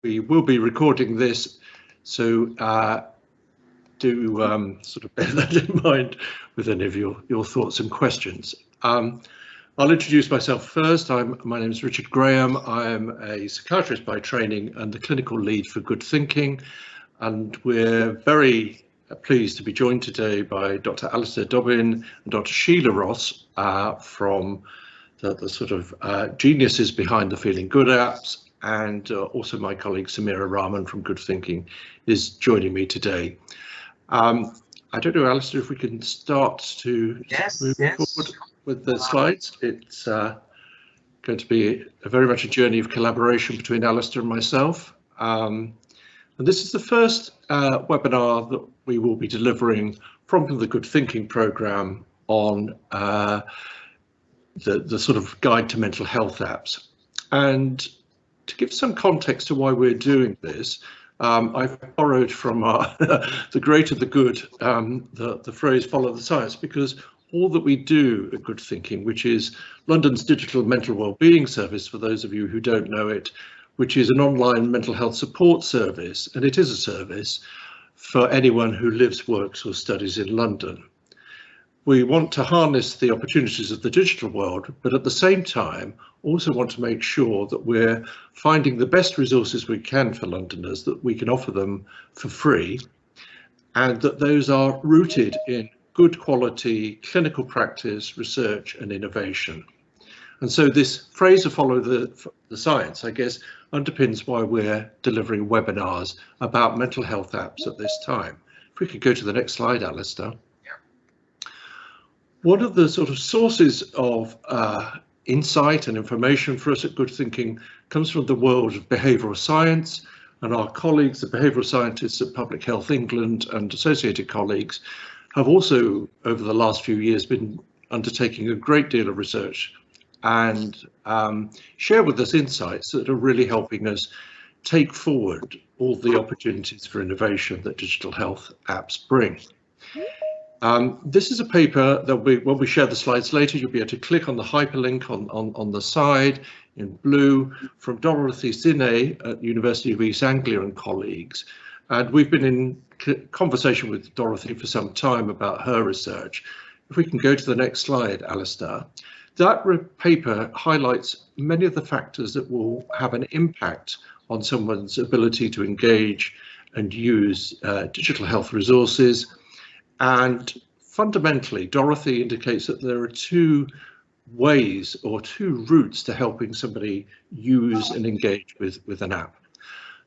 We will be recording this, so do sort of bear that in mind with any of your thoughts and questions. I'll introduce myself first. My name is Richard Graham. I am a psychiatrist by training and the clinical lead for Good Thinking, and we're very pleased to be joined today by Dr. Alistair Dobbin and Dr. Sheila Ross from the sort of geniuses behind the Feeling Good apps, and also my colleague Samira Rahman from Good Thinking is joining me today. I don't know, Alistair, if we can start to move forward with the slides. It's going to be very much a journey of collaboration between Alistair and myself. And this is the first webinar that we will be delivering from the Good Thinking programme on the sort of guide to mental health apps. And to give some context to why we're doing this, I've borrowed from the great and the good, the phrase follow the science, because all that we do at Good Thinking, which is London's digital mental wellbeing service, for those of you who don't know it, which is an online mental health support service, and it is a service for anyone who lives, works or studies in London. We want to harness the opportunities of the digital world, but at the same time also want to make sure that we're finding the best resources we can for Londoners, that we can offer them for free, and that those are rooted in good quality clinical practice, research and innovation. And so this phrase of follow the science, I guess, underpins why we're delivering webinars about mental health apps at this time. If we could go to the next slide, Alistair. One of the sort of sources of insight and information for us at Good Thinking comes from the world of behavioural science, and our colleagues, the behavioural scientists at Public Health England and associated colleagues, have also over the last few years been undertaking a great deal of research and share with us insights that are really helping us take forward all the opportunities for innovation that digital health apps bring. This is a paper that when we share the slides later, you'll be able to click on the hyperlink on the side in blue from Dorothy Sine at University of East Anglia and colleagues. And we've been in conversation with Dorothy for some time about her research. If we can go to the next slide, Alistair. That paper highlights many of the factors that will have an impact on someone's ability to engage and use digital health resources. And fundamentally, Dorothy indicates that there are two ways or two routes to helping somebody use and engage with an app.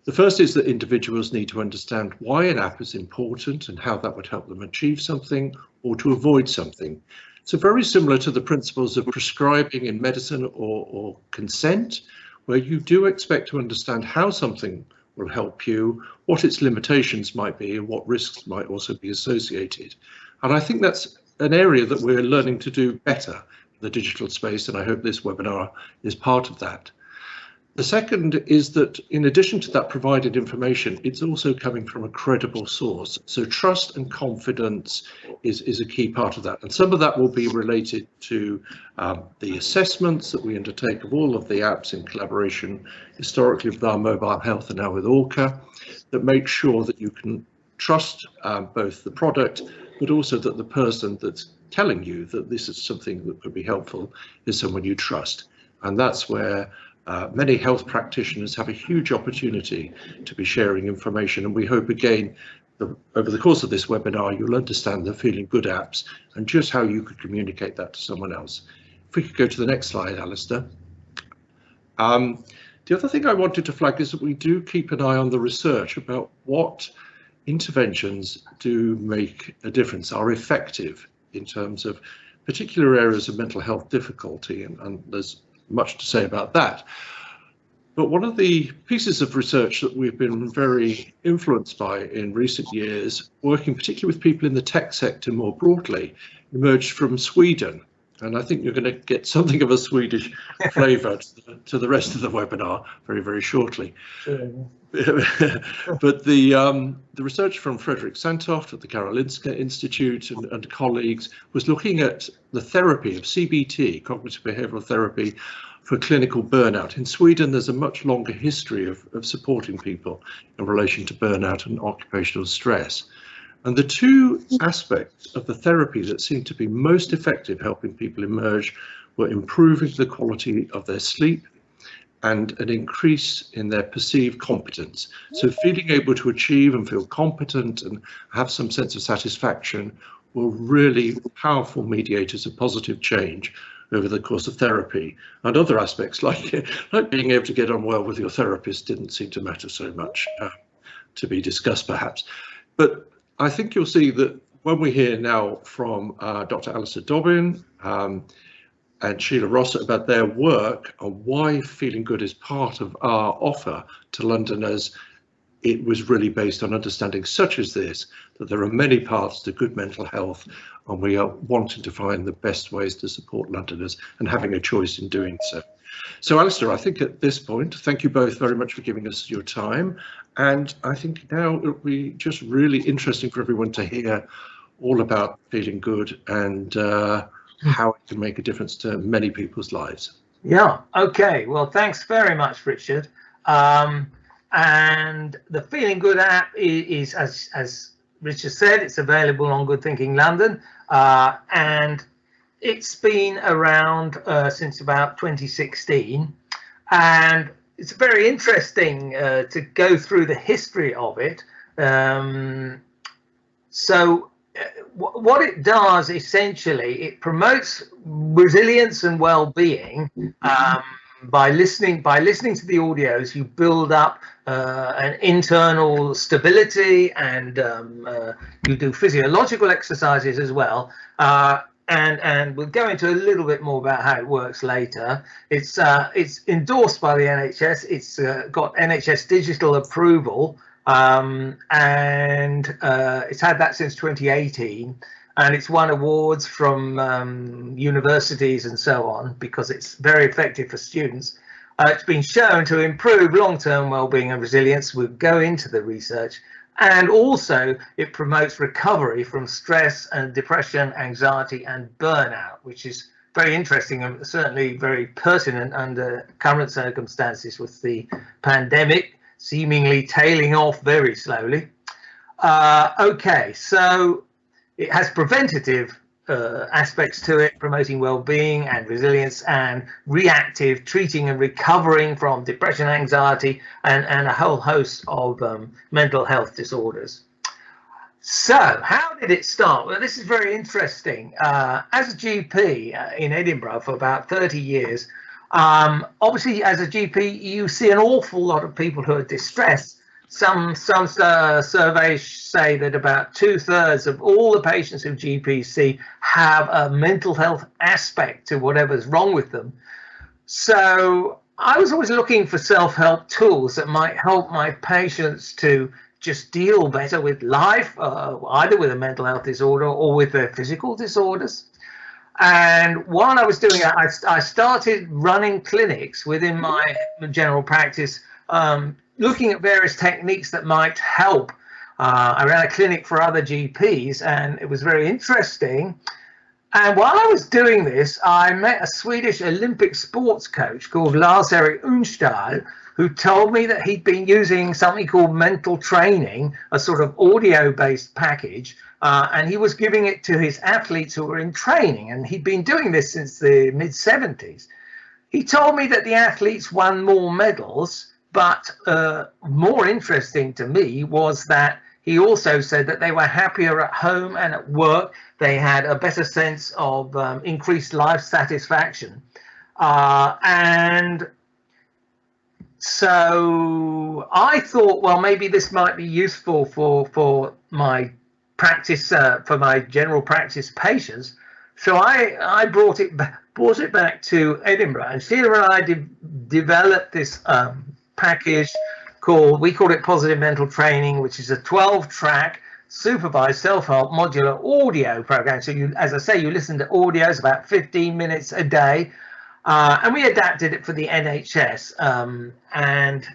The first is that individuals need to understand why an app is important and how that would help them achieve something or to avoid something. So very similar to the principles of prescribing in medicine or consent, where you do expect to understand how something will help you, what its limitations might be and what risks might also be associated. And I think that's an area that we're learning to do better in the digital space, and I hope this webinar is part of that. The second is that in addition to that provided information, it's also coming from a credible source. So trust and confidence is a key part of that. And some of that will be related to the assessments that we undertake of all of the apps in collaboration historically with our mobile health and now with Orca, that make sure that you can trust both the product, but also that the person that's telling you that this is something that could be helpful is someone you trust. And that's where many health practitioners have a huge opportunity to be sharing information, and we hope again over the course of this webinar you'll understand the Feeling Good apps and just how you could communicate that to someone else. If we could go to the next slide, Alistair. The other thing I wanted to flag is that we do keep an eye on the research about what interventions do make a difference, are effective in terms of particular areas of mental health difficulty, and there's much to say about that. But one of the pieces of research that we've been very influenced by in recent years, working particularly with people in the tech sector more broadly, emerged from Sweden. And I think you're going to get something of a Swedish flavour to the rest of the webinar very, very shortly. Sure. But the research from Fredrik Santoft at the Karolinska Institute and colleagues was looking at the therapy of CBT, cognitive behavioural therapy, for clinical burnout. In Sweden, there's a much longer history of supporting people in relation to burnout and occupational stress. And the two aspects of the therapy that seemed to be most effective helping people emerge were improving the quality of their sleep and an increase in their perceived competence. So feeling able to achieve and feel competent and have some sense of satisfaction were really powerful mediators of positive change over the course of therapy. And other aspects like being able to get on well with your therapist didn't seem to matter so much, to be discussed perhaps. But I think you'll see that when we hear now from Dr. Alistair Dobbin and Sheila Rossett about their work and why Feeling Good is part of our offer to Londoners, it was really based on understanding such as this, that there are many paths to good mental health, and we are wanting to find the best ways to support Londoners and having a choice in doing so. So Alistair, I think at this point, thank you both very much for giving us your time. And I think now it'll be just really interesting for everyone to hear all about Feeling Good and how it can make a difference to many people's lives. Yeah, okay. Well, thanks very much, Richard. And the Feeling Good app is as Richard said, it's available on Good Thinking London. And it's been around since about 2016. And it's very interesting to go through the history of it. What it does essentially, it promotes resilience and well-being by listening to the audios. You build up an internal stability, and you do physiological exercises as well. And we'll go into a little bit more about how it works later. It's endorsed by the NHS. It's got NHS digital approval. And it's had that since 2018, and it's won awards from universities and so on because it's very effective for students. It's been shown to improve long-term well-being and resilience. We'll go into the research. And also it promotes recovery from stress and depression, anxiety and burnout, which is very interesting and certainly very pertinent under current circumstances with the pandemic seemingly tailing off very slowly. Okay, so it has preventative aspects to it, promoting well-being and resilience, and reactive, treating and recovering from depression, anxiety, and a whole host of mental health disorders. So how did it start? Well, this is very interesting. As a GP in Edinburgh for about 30 years, obviously, as a GP, you see an awful lot of people who are distressed. Some surveys say that about 2/3 of all the patients who GPs see have a mental health aspect to whatever's wrong with them. So I was always looking for self-help tools that might help my patients to just deal better with life, either with a mental health disorder or with their physical disorders. And while I was doing that, I started running clinics within my general practice, looking at various techniques that might help. I ran a clinic for other GPs, and it was very interesting. And while I was doing this, I met a Swedish Olympic sports coach called Lars-Erik Unstall, who told me that he'd been using something called mental training, a sort of audio-based package, and he was giving it to his athletes who were in training, and he'd been doing this since the mid-70s. He told me that the athletes won more medals, but more interesting to me was that he also said that they were happier at home and at work. They had a better sense of increased life satisfaction. And so I thought, well, maybe this might be useful for my practice, for my general practice patients. So I brought it back to Edinburgh, and Sheila and I developed this package we called it Positive Mental Training, which is a 12-track supervised self-help modular audio program. So you, as I say, you listen to audios about 15 minutes a day, and we adapted it for the NHS, and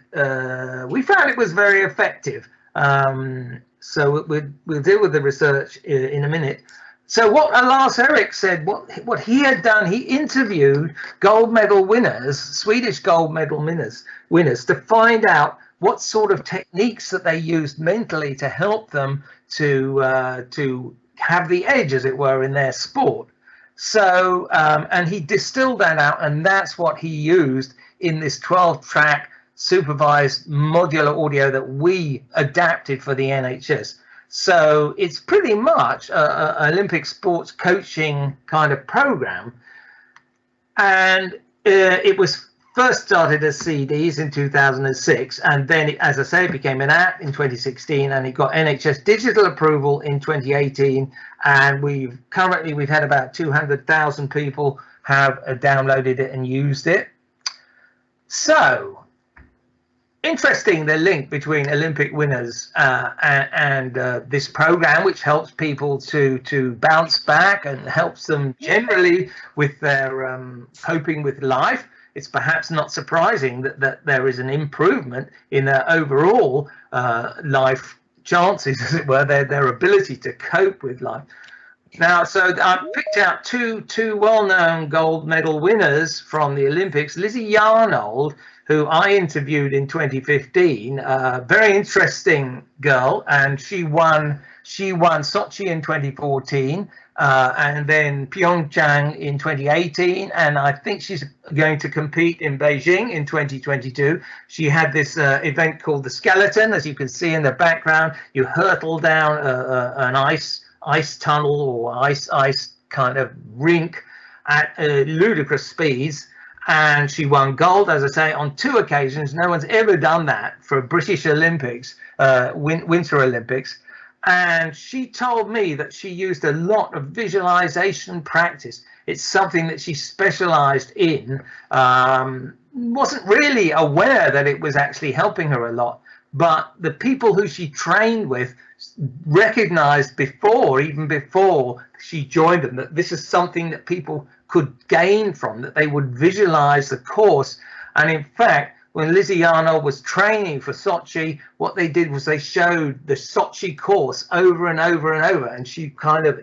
we found it was very effective. So we'll deal with the research in a minute. So what Lars Erik said, what he had done, he interviewed gold medal winners, Swedish gold medal winners, to find out what sort of techniques that they used mentally to help them to have the edge, as it were, in their sport. So, and he distilled that out, and that's what he used in this 12-track supervised modular audio that we adapted for the NHS. So it's pretty much an Olympic sports coaching kind of program. And it was first started as CDs in 2006. And then, as I say, it became an app in 2016. And it got NHS digital approval in 2018. And we've had about 200,000 people have downloaded it and used it. So, interesting, the link between Olympic winners and this program, which helps people to bounce back and helps them generally with their coping with life. It's perhaps not surprising that there is an improvement in their overall life chances, as it were, their ability to cope with life. Now, so I picked out two well-known gold medal winners from the Olympics. Lizzie Yarnold, who I interviewed in 2015, very interesting girl, and she won Sochi in 2014, and then Pyeongchang in 2018, and I think she's going to compete in Beijing in 2022. She had this event called the Skeleton, as you can see in the background. You hurtle down an ice tunnel or ice kind of rink at ludicrous speeds. And she won gold, as I say, on 2 occasions. No one's ever done that for British Olympics, Winter Olympics. And she told me that she used a lot of visualization practice. It's something that she specialized in. Wasn't really aware that it was actually helping her a lot. But the people who she trained with recognized even before she joined them, that this is something that people could gain from, that they would visualize the course. And in fact, when Lizzie Arnold was training for Sochi, what they did was they showed the Sochi course over and over and over, and she kind of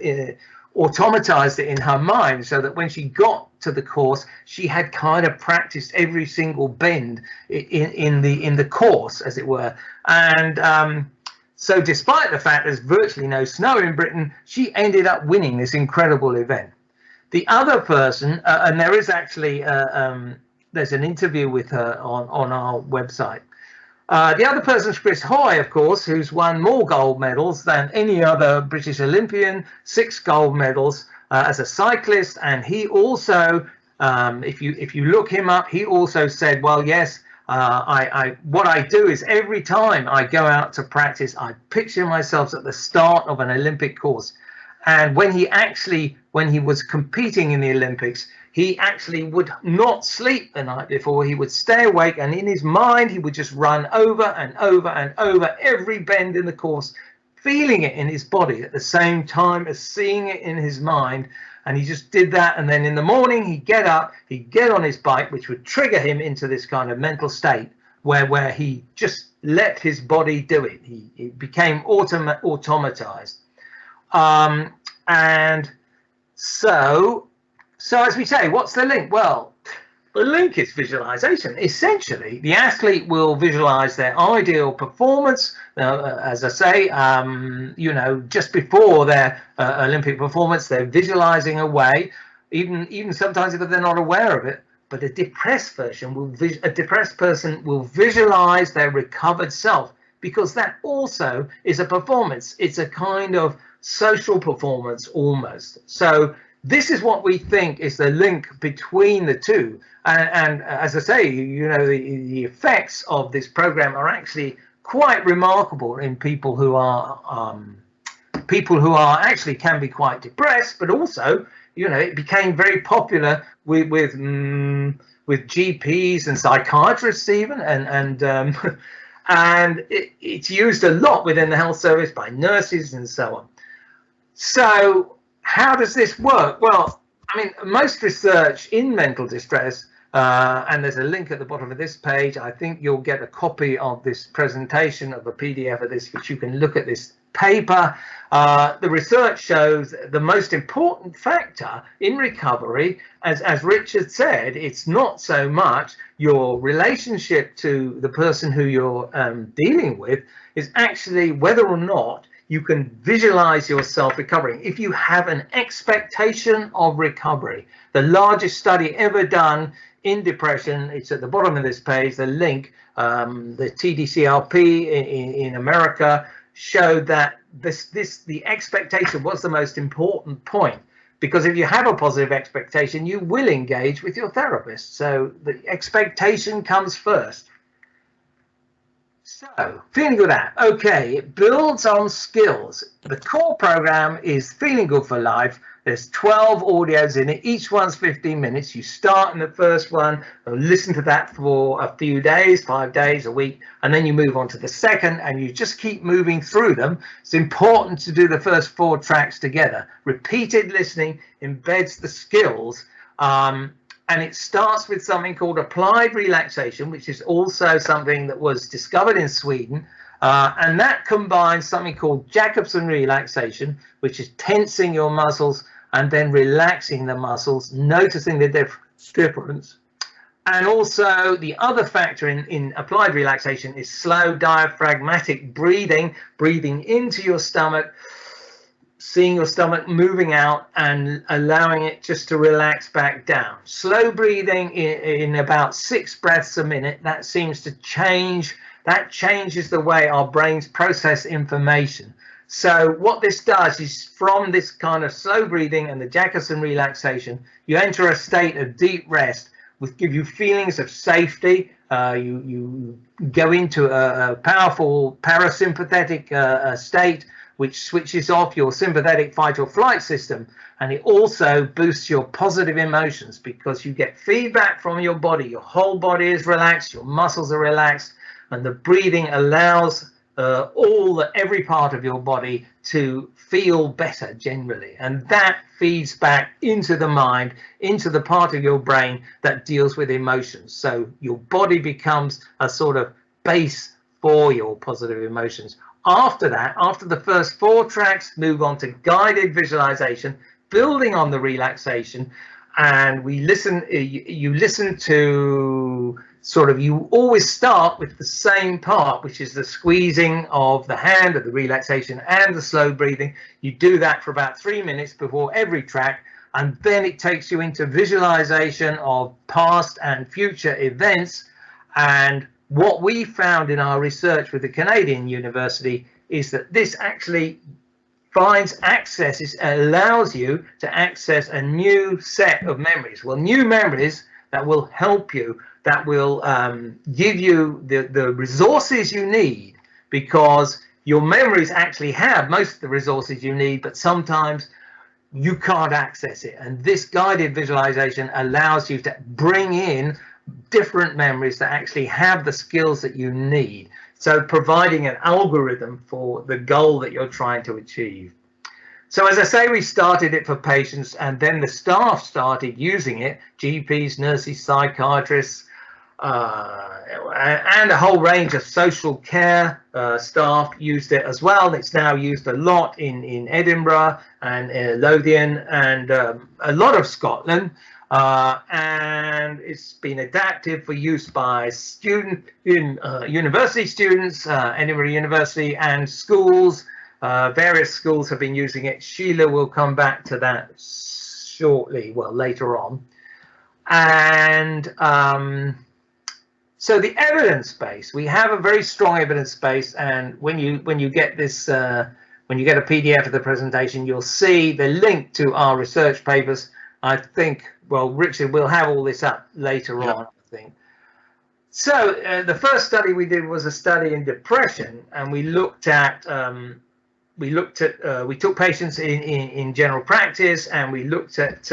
automatized it in her mind, so that when she got to the course, she had kind of practiced every single bend in the course, as it were. And so despite the fact there's virtually no snow in Britain, she ended up winning this incredible event. The other person, and there is actually there's an interview with her on our website. The other person is Chris Hoy, of course, who's won more gold medals than any other British Olympian, 6 gold medals as a cyclist. And he also, if you look him up, he also said, well, yes, what I do is every time I go out to practice, I picture myself at the start of an Olympic course. And when he was competing in the Olympics, he actually would not sleep the night before. He would stay awake, and in his mind, he would just run over and over and over every bend in the course, feeling it in his body at the same time as seeing it in his mind. And he just did that. And then in the morning, he'd get up, he'd get on his bike, which would trigger him into this kind of mental state where he just let his body do it. He became automatized. And so as we say, what's the link? Well, the link is visualization. Essentially, the athlete will visualize their ideal performance. As I say, just before their Olympic performance, they're visualizing a way, even sometimes if they're not aware of it. But a depressed person will visualize their recovered self, because that also is a performance. It's a kind of social performance almost. So this is what we think is the link between the two. And as I say, the effects of this program are actually quite remarkable in people who are actually can be quite depressed, but also, it became very popular with GPs and psychiatrists even, and it's used a lot within the health service by nurses and so on. So how does this work? Well, I mean, most research in mental distress and there's a link at the bottom of this page. I think you'll get a copy of this presentation, of a PDF of this, which you can look at this paper. The research shows the most important factor in recovery, as Richard said, it's not so much your relationship to the person who you're dealing with, is actually whether or not you can visualize yourself recovering. If you have an expectation of recovery, the largest study ever done in depression, it's at the bottom of this page, the link, the TDCRP in America showed that the expectation was the most important point, because if you have a positive expectation, you will engage with your therapist. So the expectation comes first. So, feeling good at, okay, it builds on skills. The core program is Feeling Good for Life. There's 12 audios in it. Each one's 15 minutes. You start in the first one, and listen to that for a few days, 5 days, a week, and then you move on to the second, and you just keep moving through them. It's important to do the first 4 tracks together. Repeated listening embeds the skills. And it starts with something called applied relaxation, which is also something that was discovered in Sweden. And that combines something called Jacobson relaxation, which is tensing your muscles and then relaxing the muscles, noticing the difference. And also the other factor in applied relaxation is slow diaphragmatic breathing, breathing into your stomach, seeing your stomach moving out and allowing it just to relax back down. Slow breathing in about 6 breaths a minute, that seems to change, that changes the way our brains process information. So what this does is, from this kind of slow breathing and the Jacobson relaxation, you enter a state of deep rest, which give you feelings of safety. You go into a powerful parasympathetic state, which switches off your sympathetic fight or flight system, and it also boosts your positive emotions because you get feedback from your body. Your whole body is relaxed, your muscles are relaxed, and the breathing allows every part of your body to feel better generally, and that feeds back into the mind, into the part of your brain that deals with emotions. So your body becomes a sort of base for your positive emotions. After that, after the first 4 tracks, move on to guided visualization, building on the relaxation, and we listen. You listen to you always start with the same part, which is the squeezing of the hand, of the relaxation, and the slow breathing. You do that for about 3 minutes before every track, and then it takes you into visualization of past and future events. And what we found in our research with the Canadian University is that this actually finds access, it allows you to access a new set of memories. Well, new memories that will help you, that will give you the resources you need, because your memories actually have most of the resources you need, but sometimes you can't access it. And this guided visualization allows you to bring in different memories that actually have the skills that you need. So providing an algorithm for the goal that you're trying to achieve. So as I say, we started it for patients, and then the staff started using it. GPs, nurses, psychiatrists, and a whole range of social care staff used it as well. It's now used a lot in Edinburgh and Lothian and a lot of Scotland. And it's been adapted for use by university students, Edinburgh University, and schools. Various schools have been using it. Sheila will come back to that shortly, well, later on. And so the evidence base, we have a very strong evidence base, and when you get this, when you get a PDF of the presentation, you'll see the link to our research papers. I think, well, Richard will have all this up later on, I think. So the first study we did was a study in depression, and we took patients in general practice, and we looked at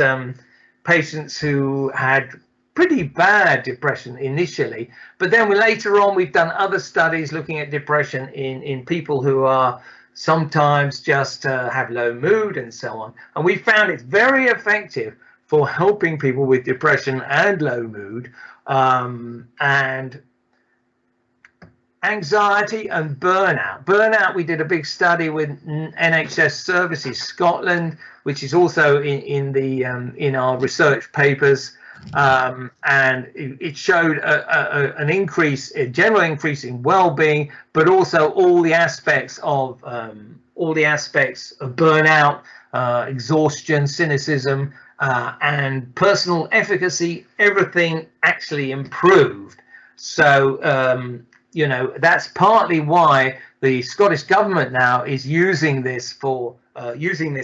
patients who had pretty bad depression initially, but then later on we've done other studies looking at depression in people who are sometimes just have low mood and so on, and we found it's very effective for helping people with depression and low mood, and anxiety and burnout. Burnout, we did a big study with NHS Services Scotland, which is also in our research papers, and it showed a general increase in well-being, but also all the aspects of burnout, exhaustion, cynicism, and personal efficacy. Everything actually improved. So you know, that's partly why the Scottish government now is using this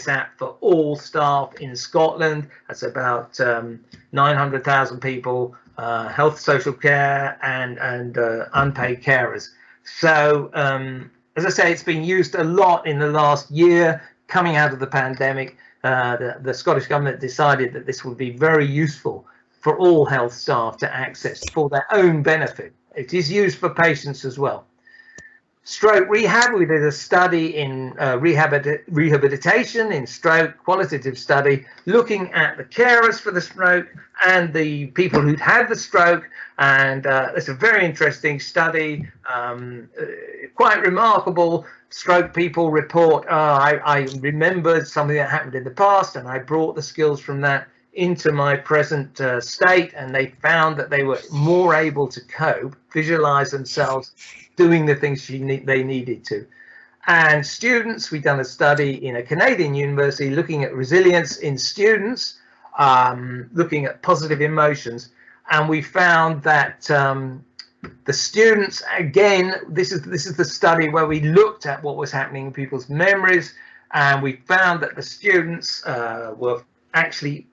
app for all staff in Scotland. That's about 900,000 people, health, social care, and unpaid carers. So as I say, it's been used a lot in the last year. Coming out of the pandemic, the Scottish government decided that this would be very useful for all health staff to access for their own benefit. It is used for patients as well. Stroke rehab, we did a study in rehabilitation in stroke, qualitative study, looking at the carers for the stroke and the people who'd had the stroke. And it's a very interesting study, quite remarkable. Stroke people report, I remembered something that happened in the past, and I brought the skills from that into my present state, and they found that they were more able to cope, visualize themselves doing the things they needed to. And students, we've done a study in a Canadian university looking at resilience in students, looking at positive emotions, and we found that the students, again, this is the study where we looked at what was happening in people's memories, and we found that the students were actually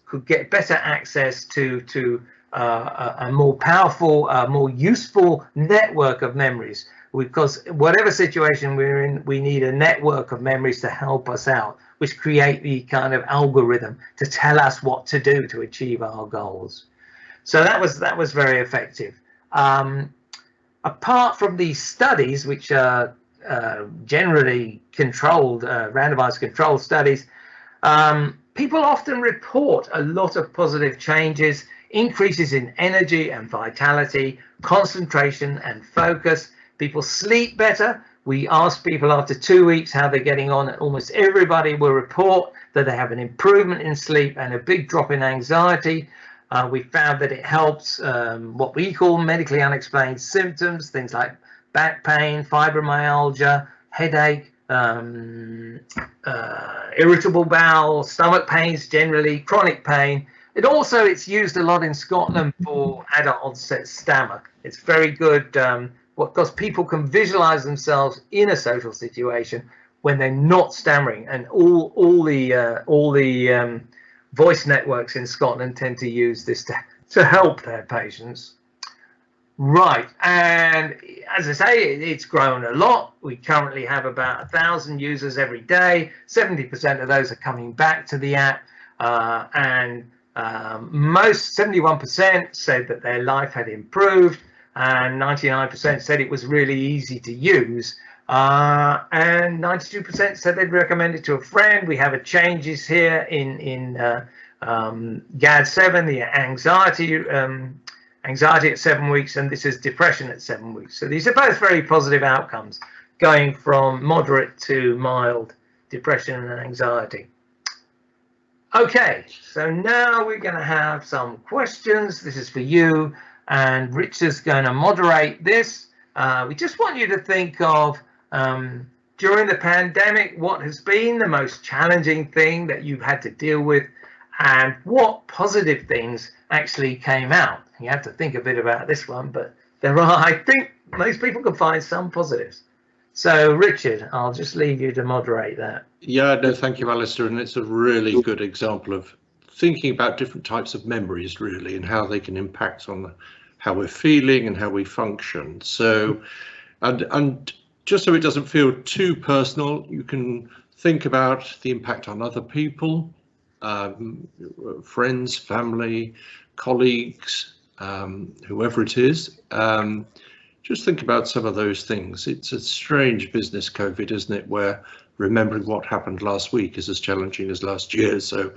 could get better access to a more powerful, more useful network of memories, because whatever situation we're in, we need a network of memories to help us out, which create the kind of algorithm to tell us what to do to achieve our goals. So that was very effective. Apart from these studies, which are generally controlled, randomized controlled studies, people often report a lot of positive changes, increases in energy and vitality, concentration and focus. People sleep better. We ask people after 2 weeks how they're getting on, and almost everybody will report that they have an improvement in sleep and a big drop in anxiety. We found that it helps what we call medically unexplained symptoms, things like back pain, fibromyalgia, headache, irritable bowel, stomach pains generally, chronic pain. It's used a lot in Scotland for adult onset stammer. It's very good because people can visualize themselves in a social situation when they're not stammering, and all the voice networks in Scotland tend to use this to help their patients. Right, and as I say, it's grown a lot. We currently have about 1,000 users every day. 70% of those are coming back to the app, and most 71% said that their life had improved, and 99% said it was really easy to use, and 92% said they'd recommend it to a friend. We have a changes here in GAD-7, the anxiety at 7 weeks, and this is depression at 7 weeks. So these are both very positive outcomes, going from moderate to mild depression and anxiety. Okay, so now we're going to have some questions. This is for you, and Richard's going to moderate this. We just want you to think of, during the pandemic, what has been the most challenging thing that you've had to deal with, and what positive things actually came out. You have to think a bit about this one, but there are, I think most people can find some positives. So Richard, I'll just leave you to moderate that. Yeah, no, thank you, Alistair. And it's a really good example of thinking about different types of memories, really, and how they can impact on how we're feeling and how we function. So, and just so it doesn't feel too personal, you can think about the impact on other people, friends, family, colleagues, whoever it is. Just think about some of those things. It's a strange business, COVID, isn't it, where remembering what happened last week is as challenging as last year. So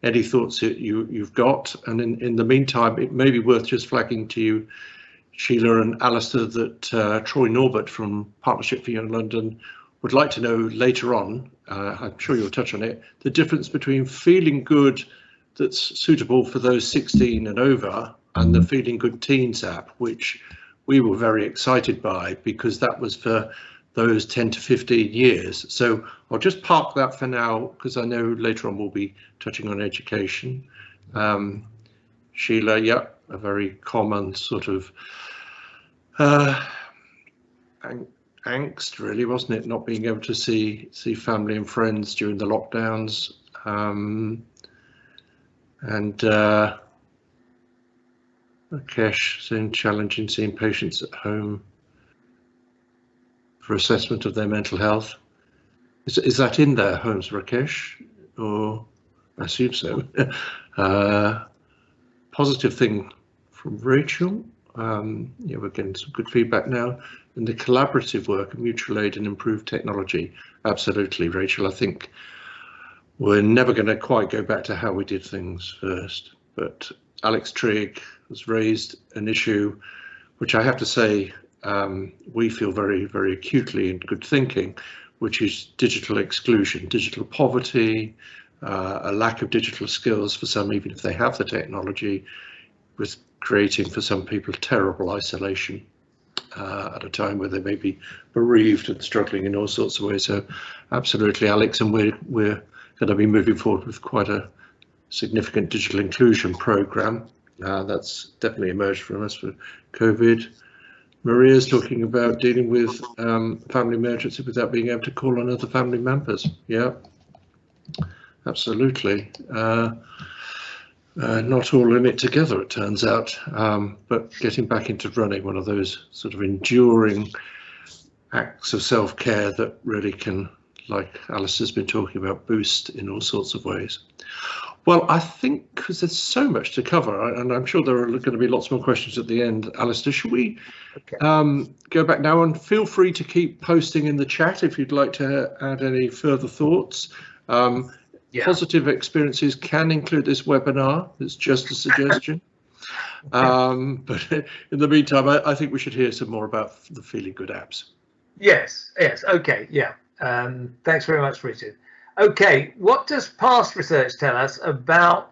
any thoughts that you've got? And in the meantime, it may be worth just flagging to you, Sheila and Alistair, that Troy Norbert from Partnership for Young London would like to know later on, I'm sure you'll touch on it, the difference between feeling good that's suitable for those 16 and over and the Feeling Good Teens app, which we were very excited by because that was for those 10 to 15 years. So I'll just park that for now because I know later on we'll be touching on education. Sheila, yeah, a very common sort of angst, really, wasn't it? Not being able to see family and friends during the lockdowns. Rakesh saying challenging seeing patients at home for assessment of their mental health. Is that in their homes, Rakesh? Or I assume so. Positive thing from Rachel. Yeah, we're getting some good feedback now. And the collaborative work of mutual aid and improved technology. Absolutely, Rachel. I think we're never going to quite go back to how we did things first. But Alex Trigg has raised an issue, which I have to say, we feel very, very acutely in Good Thinking, which is digital exclusion, digital poverty, a lack of digital skills for some, even if they have the technology, with creating for some people terrible isolation at a time where they may be bereaved and struggling in all sorts of ways. So absolutely, Alex, and we're going to be moving forward with quite a significant digital inclusion program. That's definitely emerged from us for COVID. Maria's talking about dealing with family emergency without being able to call on other family members. Yeah, absolutely. Not all in it together, it turns out, but getting back into running, one of those sort of enduring acts of self-care that really can, like Alistair's been talking about, boost in all sorts of ways. Well, I think because there's so much to cover, and I'm sure there are going to be lots more questions at the end, Alistair, should we go back now? And feel free to keep posting in the chat if you'd like to add any further thoughts. Yeah. Positive experiences can include this webinar. It's just a suggestion. But in the meantime, I think we should hear some more about the Feeling Good apps. Yes, okay, yeah. Thanks very much, Richard. Okay, what does past research tell us about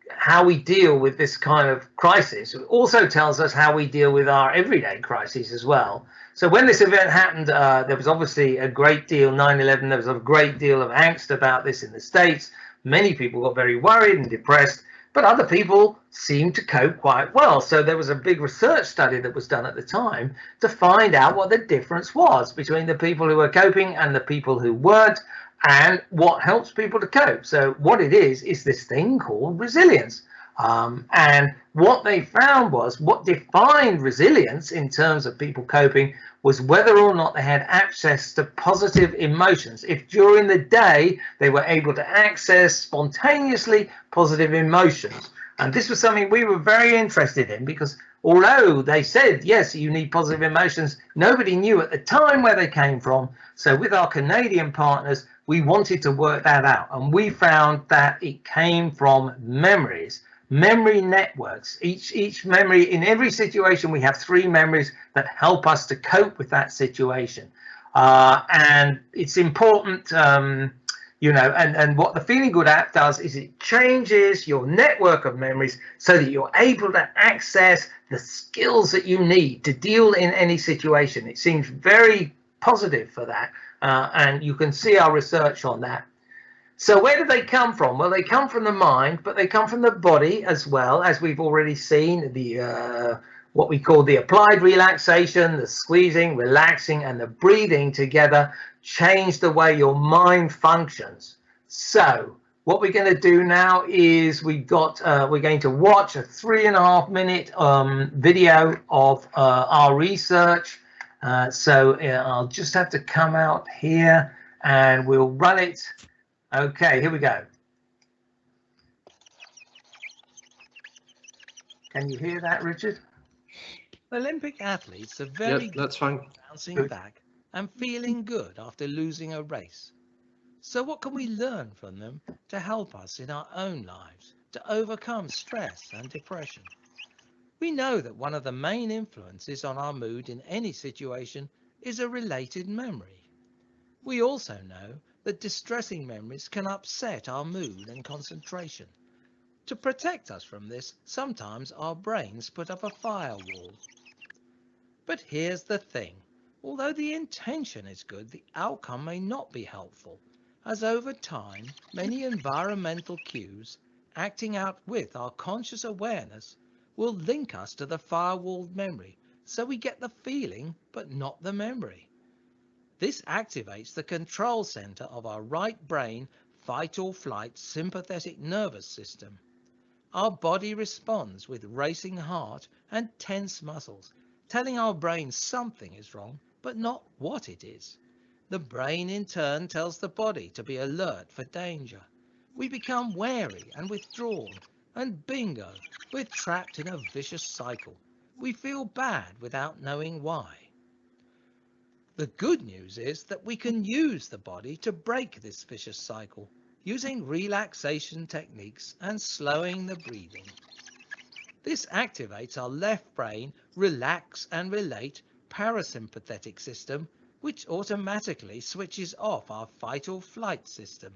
how we deal with this kind of crisis? It also tells us how we deal with our everyday crises as well. So when this event happened, there was obviously a great deal, 9/11, there was a great deal of angst about this in the States. Many people got very worried and depressed, but other people seemed to cope quite well. So there was a big research study that was done at the time to find out what the difference was between the people who were coping and the people who weren't, and what helps people to cope. So what it is this thing called resilience. And what they found was what defined resilience in terms of people coping was whether or not they had access to positive emotions. If during the day they were able to access spontaneously positive emotions. And this was something we were very interested in, because although they said, yes, you need positive emotions, nobody knew at the time where they came from. So with our Canadian partners, we wanted to work that out. And we found that it came from memories. Memory networks. Each memory, in every situation, we have 3 memories that help us to cope with that situation. And it's important, you know, and what the Feeling Good app does is it changes your network of memories so that you're able to access the skills that you need to deal in any situation. It seems very positive for that. And you can see our research on that. So where do they come from? Well, they come from the mind, but they come from the body as well, as we've already seen. The what we call the applied relaxation, the squeezing, relaxing, and the breathing together change the way your mind functions. So what we're going to do now is we're going to watch a 3.5-minute video of our research. So I'll just have to come out here and we'll run it. Okay, here we go. Can you hear that, Richard? Olympic athletes are very that's fine. bouncing back and feeling good after losing a race. So what can we learn from them to help us in our own lives to overcome stress and depression? We know that one of the main influences on our mood in any situation is a related memory. We also know that distressing memories can upset our mood and concentration. To protect us from this, sometimes our brains put up a firewall. But here's the thing. Although the intention is good, the outcome may not be helpful, as over time, many environmental cues, acting out with our conscious awareness, will link us to the firewalled memory, so we get the feeling but not the memory. This activates the control center of our right brain fight or flight sympathetic nervous system. Our body responds with racing heart and tense muscles, telling our brain something is wrong, but not what it is. The brain in turn tells the body to be alert for danger. We become wary and withdrawn, and bingo, we're trapped in a vicious cycle. We feel bad without knowing why. The good news is that we can use the body to break this vicious cycle, using relaxation techniques and slowing the breathing. This activates our left brain relax and relate parasympathetic system, which automatically switches off our fight or flight system.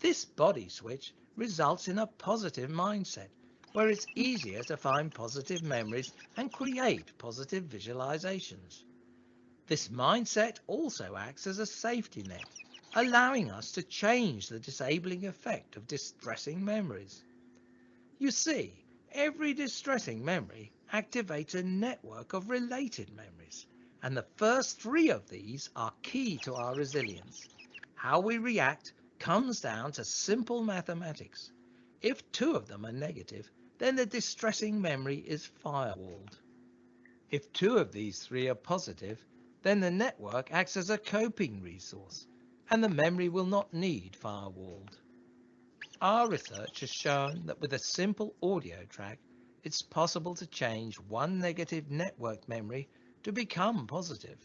This body switch results in a positive mindset, where it's easier to find positive memories and create positive visualizations. This mindset also acts as a safety net, allowing us to change the disabling effect of distressing memories. You see, every distressing memory activates a network of related memories, and the first three of these are key to our resilience. How we react comes down to simple mathematics. If two of them are negative, then the distressing memory is firewalled. If two of these three are positive, then the network acts as a coping resource, and the memory will not need firewalled. Our research has shown that with a simple audio track, it's possible to change one negative network memory to become positive.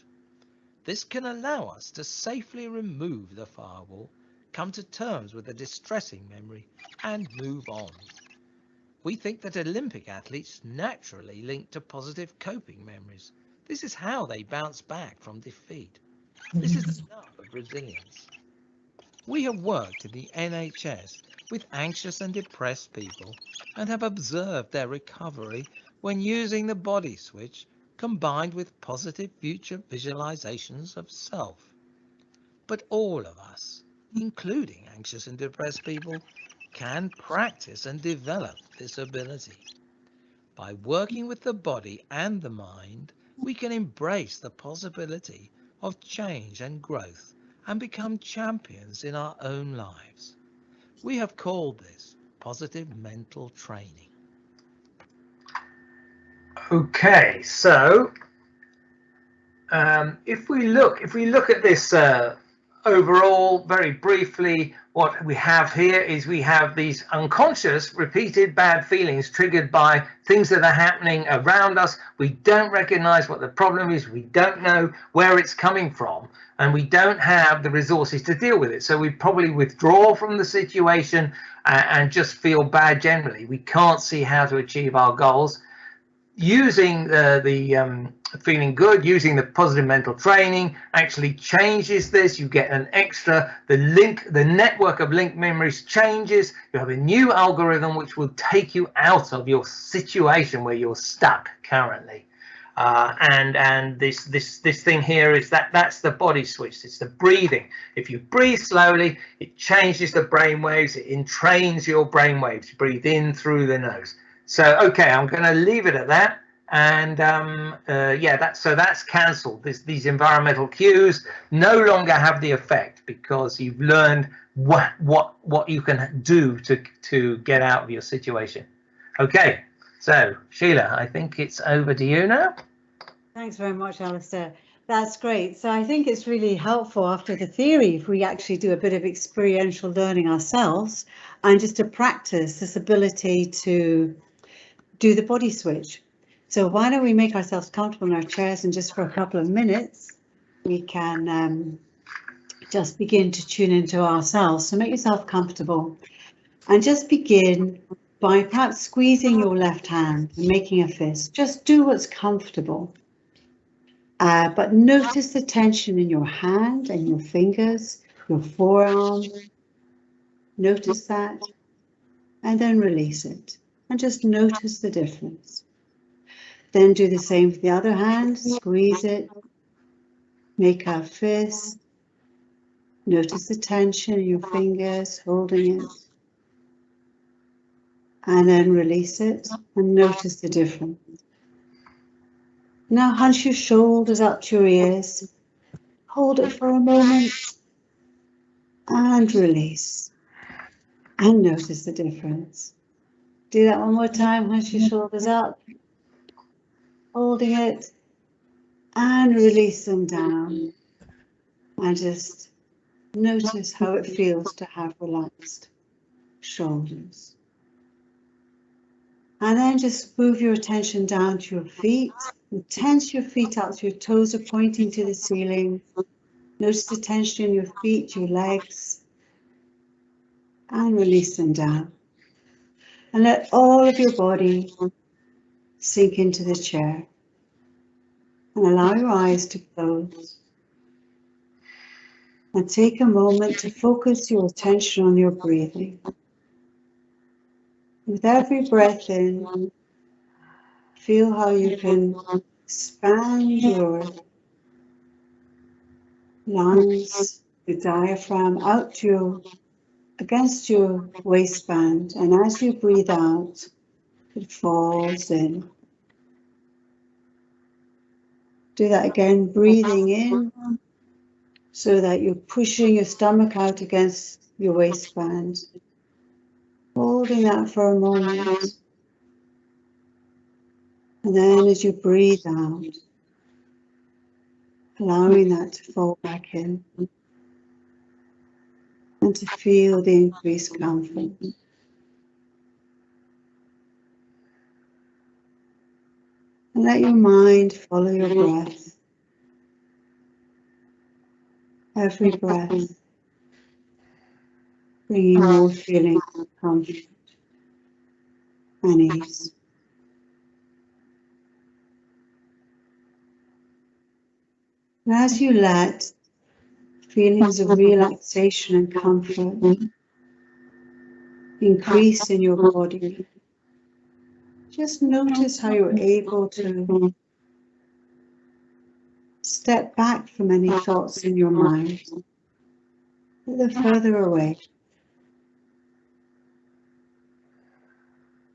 This can allow us to safely remove the firewall, come to terms with a distressing memory, and move on. We think that Olympic athletes naturally link to positive coping memories. This is how they bounce back from defeat. This is enough of resilience. We have worked in the NHS with anxious and depressed people and have observed their recovery when using the body switch combined with positive future visualizations of self. But all of us, including anxious and depressed people, can practice and develop this ability. By working with the body and the mind, we can embrace the possibility of change and growth and become champions in our own lives. We have called this positive mental training. Okay, so if we look at this overall, very briefly, what we have here is we have these unconscious repeated bad feelings triggered by things that are happening around us. We don't recognize what the problem is. We don't know where it's coming from, and we don't have the resources to deal with it. So we probably withdraw from the situation and just feel bad generally. We can't see how to achieve our goals. Using the feeling good, using the positive mental training actually changes this. You get an extra, the network of linked memories changes. You have a new algorithm which will take you out of your situation where you're stuck currently. And this thing here is that's the body switch. It's the breathing. If you breathe slowly, it changes the brain waves. It entrains your brain waves. You breathe in through the nose. So, okay, I'm going to leave it at that. And yeah, that's cancelled. These environmental cues no longer have the effect because you've learned what you can do to get out of your situation. Okay, so Sheila, I think it's over to you now. Thanks very much, Alistair. That's great. So I think it's really helpful after the theory if we actually do a bit of experiential learning ourselves and just to practice this ability to do the body switch. So why don't we make ourselves comfortable in our chairs and just for a couple of minutes we can just begin to tune into ourselves. So make yourself comfortable and just begin by perhaps squeezing your left hand and making a fist. Just do what's comfortable. But notice the tension in your hand and your fingers, your forearm. Notice that, and then release it. And just notice the difference. Then do the same with the other hand. Squeeze it, make a fist. Notice the tension in your fingers, holding it. And then release it, and notice the difference. Now hunch your shoulders up to your ears. Hold it for a moment and release. And notice the difference. Do that one more time. Hunch your shoulders up, holding it, and release them down. And just notice how it feels to have relaxed shoulders. And then just move your attention down to your feet. And tense your feet up so your toes are pointing to the ceiling. Notice the tension in your feet, your legs. And release them down. And let all of your body sink into the chair. And allow your eyes to close. And take a moment to focus your attention on your breathing. With every breath in, feel how you can expand your lungs, your diaphragm out to against your waistband, and as you breathe out, it falls in. Do that again, breathing in so that you're pushing your stomach out against your waistband. Holding that for a moment. And then as you breathe out, allowing that to fall back in and to feel the increased comfort. And let your mind follow your breath. Every breath bringing more feeling of comfort and ease. And as you let feelings of relaxation and comfort increase in your body, just notice how you're able to step back from any thoughts in your mind. They're further away.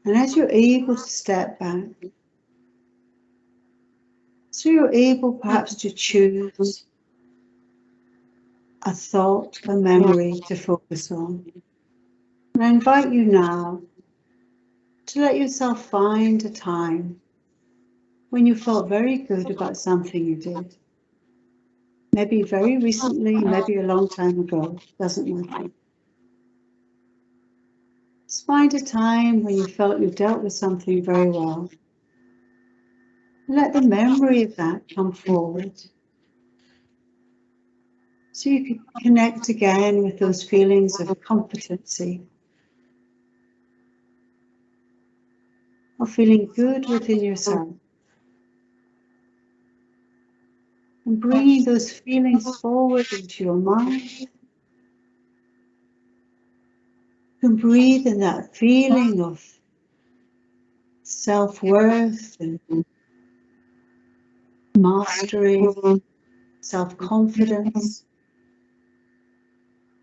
And as you're able to step back, so you're able perhaps to choose a thought, a memory to focus on. And I invite you now to let yourself find a time when you felt very good about something you did. Maybe very recently, maybe a long time ago, doesn't matter. Just find a time when you felt you dealt with something very well. Let the memory of that come forward. So you can connect again with those feelings of competency, of feeling good within yourself. And bringing those feelings forward into your mind. You can breathe in that feeling of self-worth and mastery, self-confidence.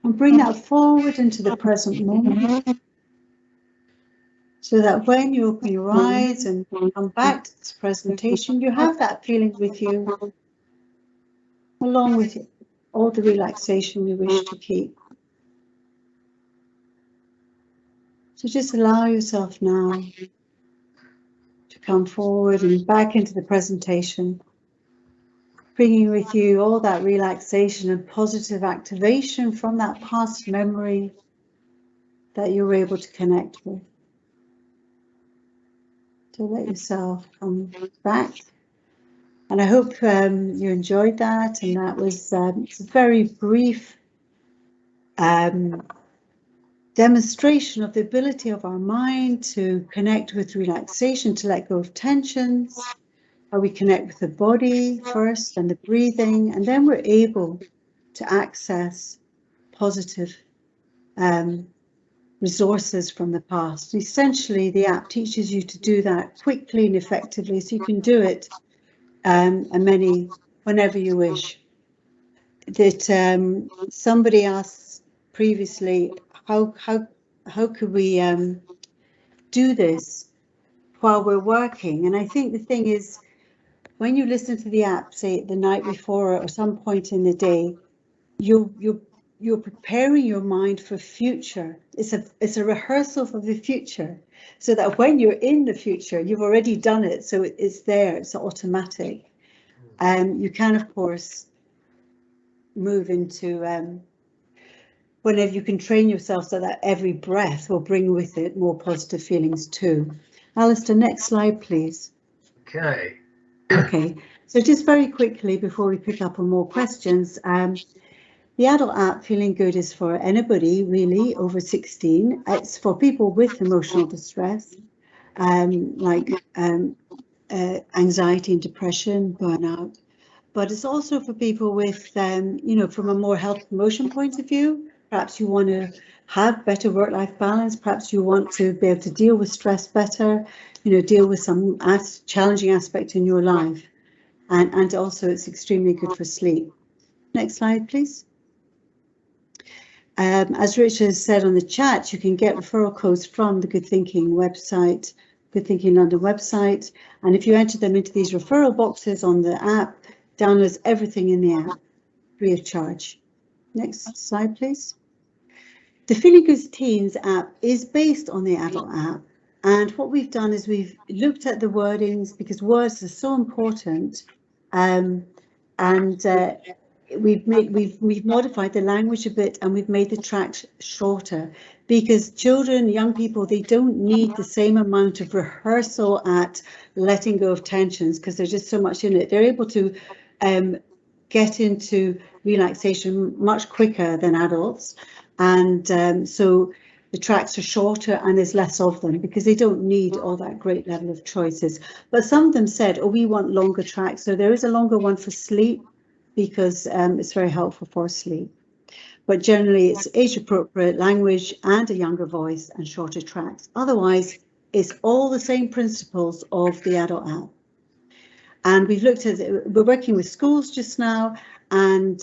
And bring that forward into the present moment. So that when you open your eyes and come back to this presentation, you have that feeling with you, along with all the relaxation you wish to keep. So just allow yourself now to come forward and back into the presentation, bringing with you all that relaxation and positive activation from that past memory that you were able to connect with. So let yourself come back And I hope you enjoyed that. And that was it's a very brief demonstration of the ability of our mind to connect with relaxation, to let go of tensions, how we connect with the body first and the breathing, and then we're able to access positive resources from the past. Essentially, the app teaches you to do that quickly and effectively, so you can do it whenever you wish. That somebody asked previously, how could we do this while we're working? And I think the thing is, when you listen to the app, say the night before or some point in the day, you're preparing your mind for future. It's a rehearsal for the future, so that when you're in the future, you've already done it, so it's there, it's automatic. You can, of course, move into whenever you can train yourself so that every breath will bring with it more positive feelings too. Alistair, next slide, please. Okay. Okay, so just very quickly before we pick up on more questions, the adult app Feeling Good is for anybody really over 16. It's for people with emotional distress, like anxiety and depression, burnout. But it's also for people with, from a more health promotion point of view. Perhaps you want to have better work-life balance. Perhaps you want to be able to deal with stress better, deal with some challenging aspect in your life. And also it's extremely good for sleep. Next slide, please. As Richard said on the chat, you can get referral codes from the Good Thinking website, Good Thinking London website. And if you enter them into these referral boxes on the app, downloads everything in the app free of charge. Next slide, please. The Finicus Teens app is based on the adult app. And what we've done is we've looked at the wordings, because words are so important. We've modified the language a bit, and we've made the tracks shorter, because children, young people, they don't need the same amount of rehearsal at letting go of tensions, because there's just so much in it. They're able to get into relaxation much quicker than adults, and so the tracks are shorter and there's less of them, because they don't need all that great level of choices. But some of them said, oh, we want longer tracks, so there is a longer one for sleep, because it's very helpful for sleep. But generally it's age-appropriate language and a younger voice and shorter tracks. Otherwise, it's all the same principles of the adult app. And we've looked at it, we're working with schools just now, and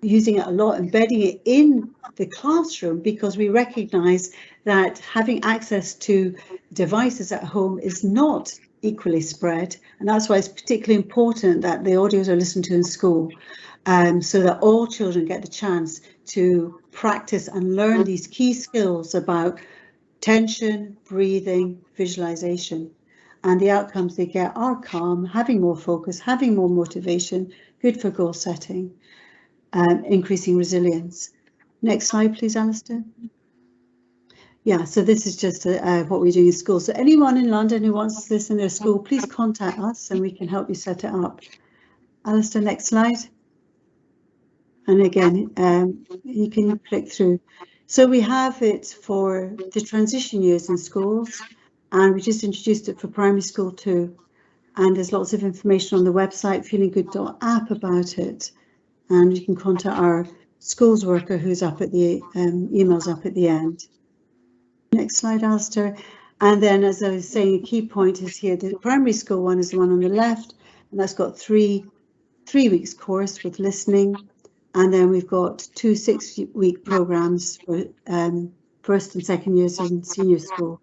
using it a lot, embedding it in the classroom, because we recognise that having access to devices at home is not equally spread, and that's why it's particularly important that the audios are listened to in school, so that all children get the chance to practice and learn these key skills about tension, breathing, visualization, and the outcomes they get are calm, having more focus, having more motivation, good for goal setting, increasing resilience. Next slide, please, Alistair. Yeah, so this is just what we're doing in school. So anyone in London who wants this in their school, please contact us and we can help you set it up. Alistair, next slide. And again, you can click through. So we have it for the transition years in schools, and we just introduced it for primary school too. And there's lots of information on the website, feelinggood.app, about it. And you can contact our schools worker who's up at the emails up at the end. Next slide, Alistair. And then, as I was saying, a key point is here, the primary school one is the one on the left, and that's got three weeks course with listening. And then we've got 2 6-week programs for first and second years in senior school,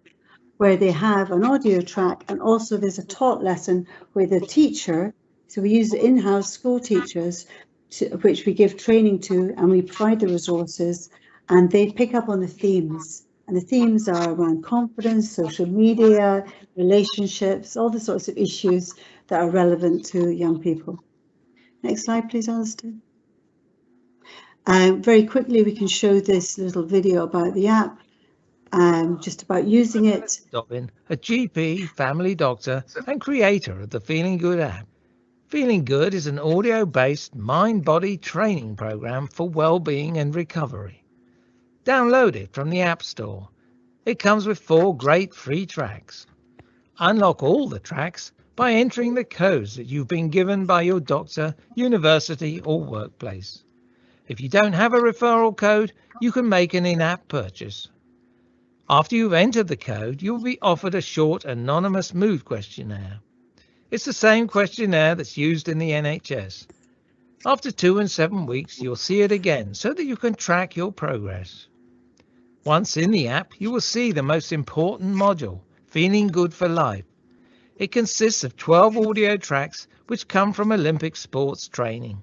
where they have an audio track, and also there's a taught lesson where the teacher, so we use in-house school teachers, which we give training to, and we provide the resources, and they pick up on the themes. And the themes are around confidence, social media, relationships, all the sorts of issues that are relevant to young people. Next slide, please, Alistair. Very quickly, we can show this little video about the app, just about using it. Dobbin, a GP, family doctor, and creator of the Feeling Good app, Feeling Good is an audio-based mind-body training program for well-being and recovery. Download it from the App Store. It comes with 4 great free tracks. Unlock all the tracks by entering the codes that you've been given by your doctor, university or workplace. If you don't have a referral code, you can make an in-app purchase. After you've entered the code, you'll be offered a short anonymous mood questionnaire. It's the same questionnaire that's used in the NHS. After 2 and 7 weeks, you'll see it again so that you can track your progress. Once in the app, you will see the most important module, Feeling Good for Life. It consists of 12 audio tracks which come from Olympic sports training.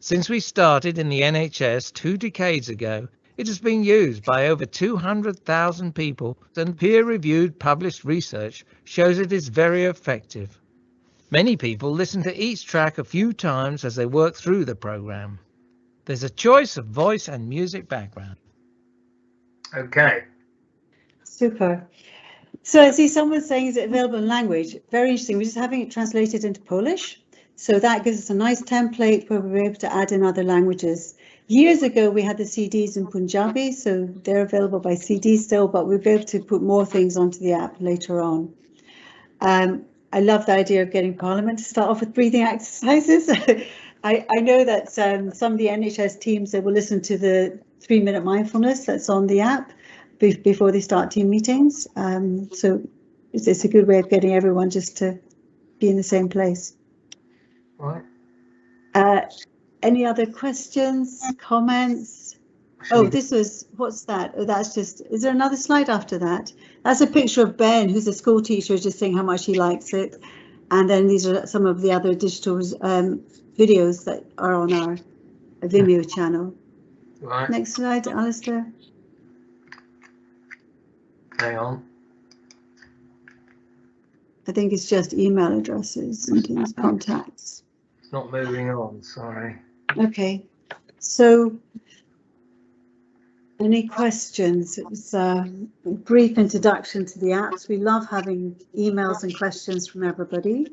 Since we started in the NHS 2 decades ago, it has been used by over 200,000 people, and peer-reviewed published research shows it is very effective. Many people listen to each track a few times as they work through the program. There's a choice of voice and music background. Okay. Super. So I see someone saying, is it available in language? Very interesting. We're just having it translated into Polish. So that gives us a nice template where we're able to add in other languages. Years ago, we had the CDs in Punjabi, so they're available by CD still, but we'll be able to put more things onto the app later on. I love the idea of getting Parliament to start off with breathing exercises. I know that some of the NHS teams, they will listen to the 3-minute mindfulness that's on the app before they start team meetings. So it's a good way of getting everyone just to be in the same place. Right. Any other questions, comments? Oh, this was, what's that? Oh, that's just, is there another slide after that? That's a picture of Ben, who's a school teacher, just saying how much he likes it. And then these are some of the other digital videos that are on our Vimeo channel. Right. Next slide, Alistair. Hang on. I think it's just email addresses and things, contacts. It's not moving on, sorry. Okay, so any questions? It was a brief introduction to the apps. We love having emails and questions from everybody.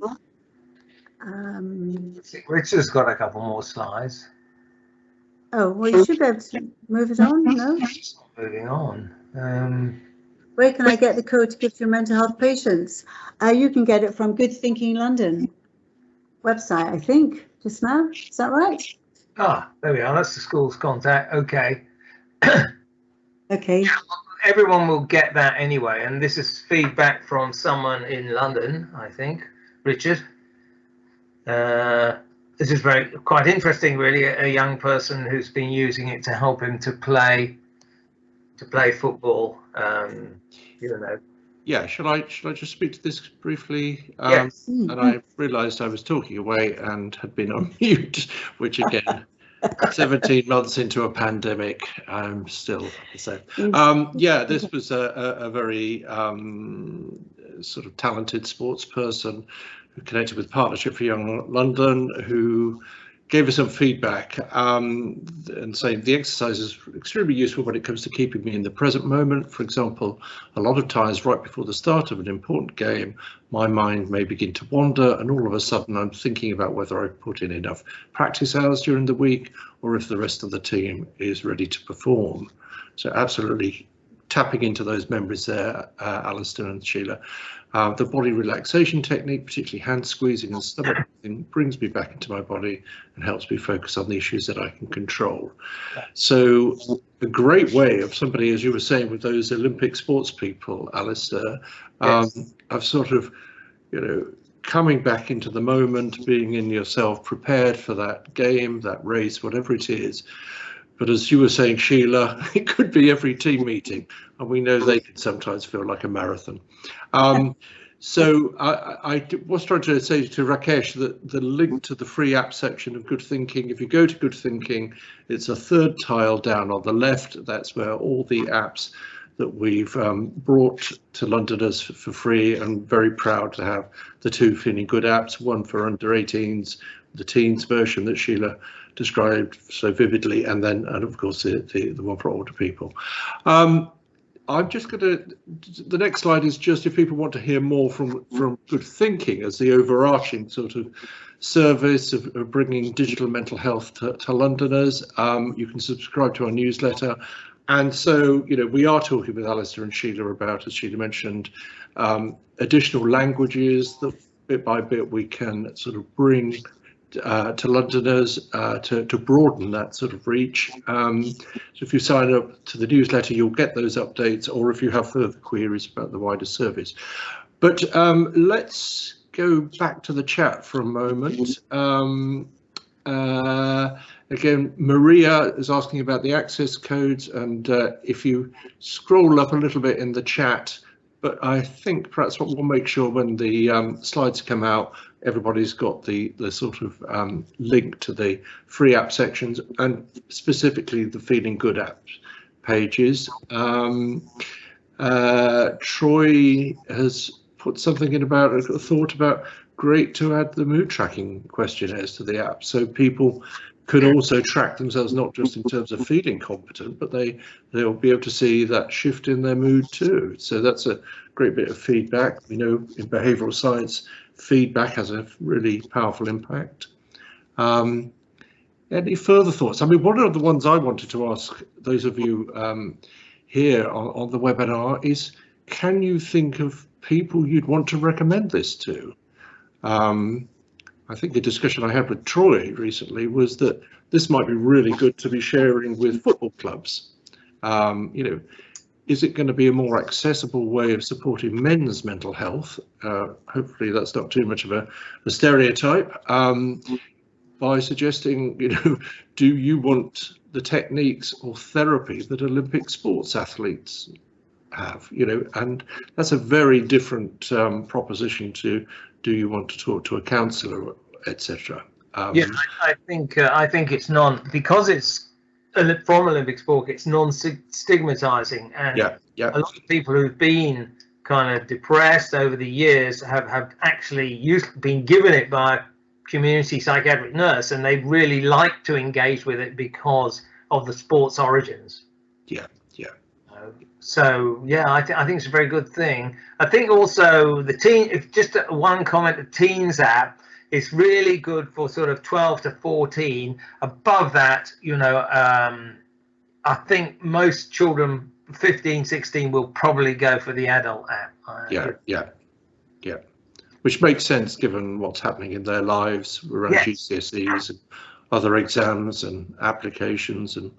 Richard's got a couple more slides. Oh, well, you should be able to move it on, no? It's not moving on. Where can I get the code to give to your mental health patients? You can get it from Good Thinking London website, I think, just now. Is that right? Ah, there we are. That's the school's contact. Okay. Okay. Everyone will get that anyway. And this is feedback from someone in London, I think. Richard. This is quite interesting, really. A young person who's been using it to help him to play football. You know. Yeah, shall I just speak to this briefly? Yes. And I realised I was talking away and had been on mute, which again, 17 months into a pandemic, I'm still the same. Yeah, this was a very sort of talented sports person who connected with Partnership for Young London, who gave us some feedback and saying the exercise is extremely useful when it comes to keeping me in the present moment. For example, a lot of times right before the start of an important game, my mind may begin to wander and all of a sudden I'm thinking about whether I've put in enough practice hours during the week or if the rest of the team is ready to perform. So absolutely tapping into those memories there, Alistair and Sheila. The body relaxation technique, particularly hand squeezing and stomach breathing, brings me back into my body and helps me focus on the issues that I can control. So a great way of somebody, as you were saying, with those Olympic sports people, Alistair, Yes. of sort of, you know, coming back into the moment, being in yourself, prepared for that game, that race, whatever it is. But as you were saying, Sheila, it could be every team meeting, and we know they can sometimes feel like a marathon. So I was trying to say to Rakesh that the link to the free app section of Good Thinking, if you go to Good Thinking, it's a third tile down on the left. That's where all the apps that we've brought to Londoners for free, and very proud to have the 2 Feeling Good apps, one for under 18s, the teens version that Sheila described so vividly, and of course the one for older people. I'm just going to, the next slide is just if people want to hear more from Good Thinking as the overarching sort of service of bringing digital mental health to Londoners. You can subscribe to our newsletter. And so, you know, we are talking with Alistair and Sheila about, as Sheila mentioned, additional languages that bit by bit we can sort of bring to Londoners to broaden that sort of reach. So if you sign up to the newsletter, you'll get those updates, or if you have further queries about the wider service. But let's go back to the chat for a moment. Again, Maria is asking about the access codes, and if you scroll up a little bit in the chat, but I think perhaps we'll make sure when the slides come out, everybody's got the sort of link to the free app sections and specifically the Feeling Good app pages. Troy has put something in about a thought about great to add the mood tracking questionnaires to the app, so people could also track themselves, not just in terms of feeling competent, but they'll be able to see that shift in their mood too. So that's a great bit of feedback. We know in behavioural science, feedback has a really powerful impact. Any further thoughts? I mean, one of the ones I wanted to ask those of you here on the webinar is, can you think of people you'd want to recommend this to? I think the discussion I had with Troy recently was that this might be really good to be sharing with football clubs. You know, is it going to be a more accessible way of supporting men's mental health? Hopefully that's not too much of a stereotype. By suggesting, you know, do you want the techniques or therapy that Olympic sports athletes have? You know, and that's a very different proposition to, do you want to talk to a counsellor, etc. Yeah, I think it's because it's from Olympic sport, it's non-stigmatizing, and a lot of people who've been kind of depressed over the years have actually been given it by a community psychiatric nurse, and they really like to engage with it because of the sports origins. So yeah, I think it's a very good thing. I think also the just one comment, the Teens app is really good for sort of 12 to 14. Above that, you know, I think most children 15, 16 will probably go for the adult app. Yeah. Which makes sense given what's happening in their lives around GCSEs and other exams and applications. And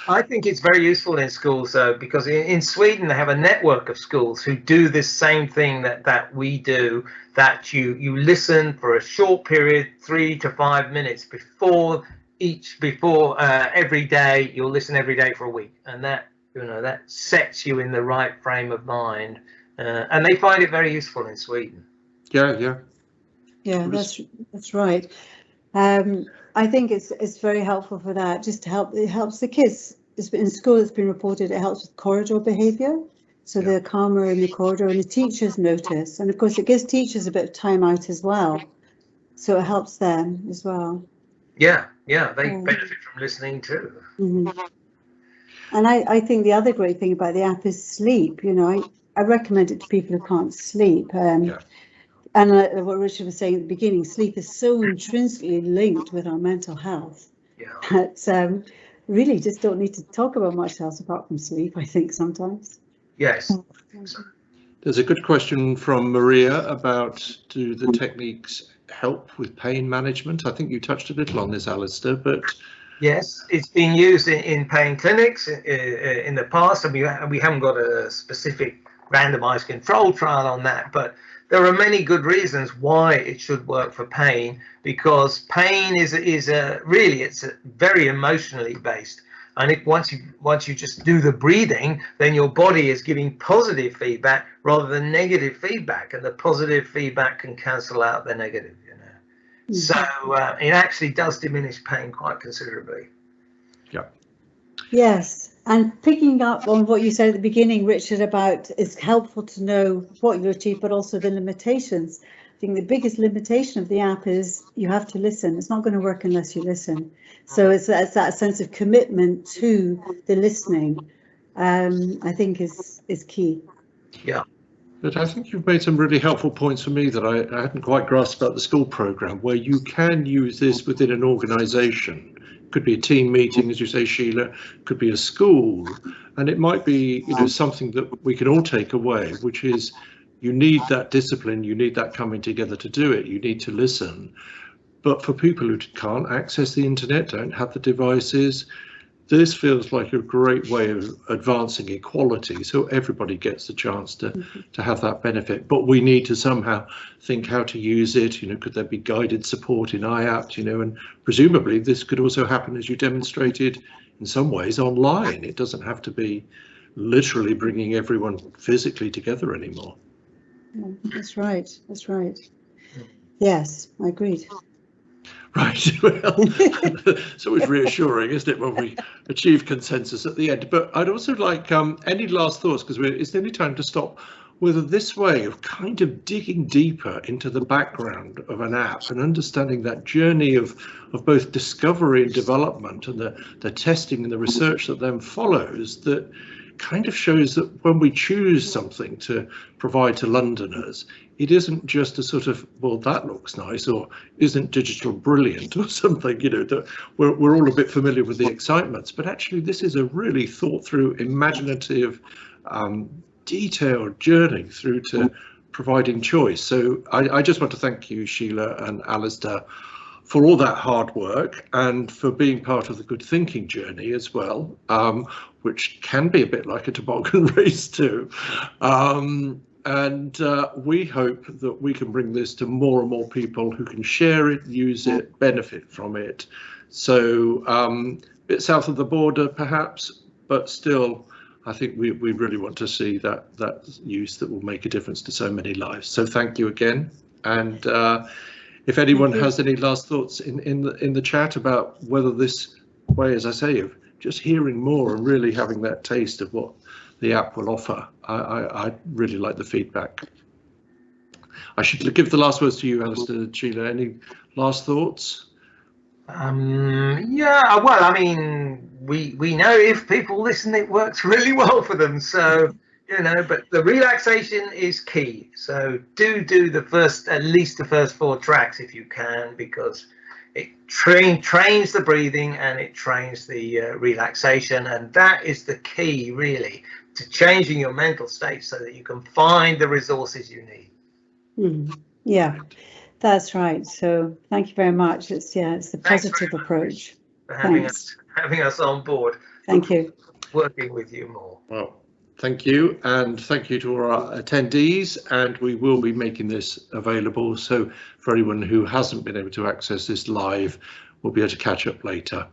I think it's very useful in schools, though, because in Sweden they have a network of schools who do this same thing that we do, that you listen for a short period, 3 to 5 minutes before every day. You'll listen every day for a week, and that, you know, that sets you in the right frame of mind, and they find it very useful in Sweden. Yeah, that's right. I think it's very helpful for that, just to help. It helps the kids. In school, it's been reported it helps with corridor behaviour, so they're calmer in the corridor, and the teachers notice, and of course it gives teachers a bit of time out as well, so it helps them as well. Yeah, they benefit from listening too. Mm-hmm. And I think the other great thing about the app is sleep. You know, I recommend it to people who can't sleep. And what Richard was saying at the beginning, sleep is so intrinsically linked with our mental health. That really just don't need to talk about much else apart from sleep, I think, sometimes. Yes. There's a good question from Maria about, do the techniques help with pain management? I think you touched a little on this, Alistair, but... Yes, it's been used in pain clinics in the past, and we haven't got a specific randomized control trial on that, but there are many good reasons why it should work for pain, because pain is really very emotionally based, and once you just do the breathing, then your body is giving positive feedback rather than negative feedback, and the positive feedback can cancel out the negative, you know. So it actually does diminish pain quite considerably. Yes, and picking up on what you said at the beginning, Richard, about it's helpful to know what you achieve, but also the limitations. I think the biggest limitation of the app is you have to listen. It's not going to work unless you listen. So it's that sense of commitment to the listening. I think is key. Yeah. But I think you've made some really helpful points for me that I hadn't quite grasped about the school programme, where you can use this within an organisation. Could be a team meeting, as you say, Sheila, could be a school, and it might be, you know, something that we can all take away, which is you need that discipline, you need that coming together to do it, you need to listen. But for people who can't access the internet, don't have the devices, this feels like a great way of advancing equality, so everybody gets the chance to have that benefit. But we need to somehow think how to use it. You know, could there be guided support in IAPT? You know, and presumably this could also happen, as you demonstrated, in some ways online. It doesn't have to be literally bringing everyone physically together anymore. That's right. That's right. Yes, I agreed. Right, well, it's always reassuring, isn't it, when we achieve consensus at the end. But I'd also like any last thoughts, because it's nearly time to stop, whether this way of kind of digging deeper into the background of an app and understanding that journey of both discovery and development and the testing and the research that then follows, that kind of shows that when we choose something to provide to Londoners, it isn't just a sort of, well, that looks nice, or isn't digital brilliant or something, you know, that we're all a bit familiar with the excitements, but actually this is a really thought through, imaginative, detailed journey through to providing choice. So I just want to thank you, Sheila and Alistair, for all that hard work and for being part of the good thinking journey as well, which can be a bit like a toboggan race too. And we hope that we can bring this to more and more people who can share it, use it, benefit from it. So a bit south of the border perhaps, but still, I think we really want to see that use that will make a difference to so many lives. So thank you again. And if anyone has any last thoughts in the chat about whether this way, as I say, of just hearing more and really having that taste of what the app will offer, I really like the feedback. I should give the last words to you, Alistair, Sheila. Any last thoughts? Yeah, well, I mean, we know if people listen, it works really well for them. So, you know, but the relaxation is key. So do at least the first 4 tracks if you can, because it trains the breathing and it trains the relaxation, and that is the key really to changing your mental state so that you can find the resources you need. Yeah, that's right. So thank you very much. It's the positive approach. For having us on board. Thank you. Working with you more. Well, thank you, and thank you to our attendees, and we will be making this available, so for anyone who hasn't been able to access this live, we'll be able to catch up later.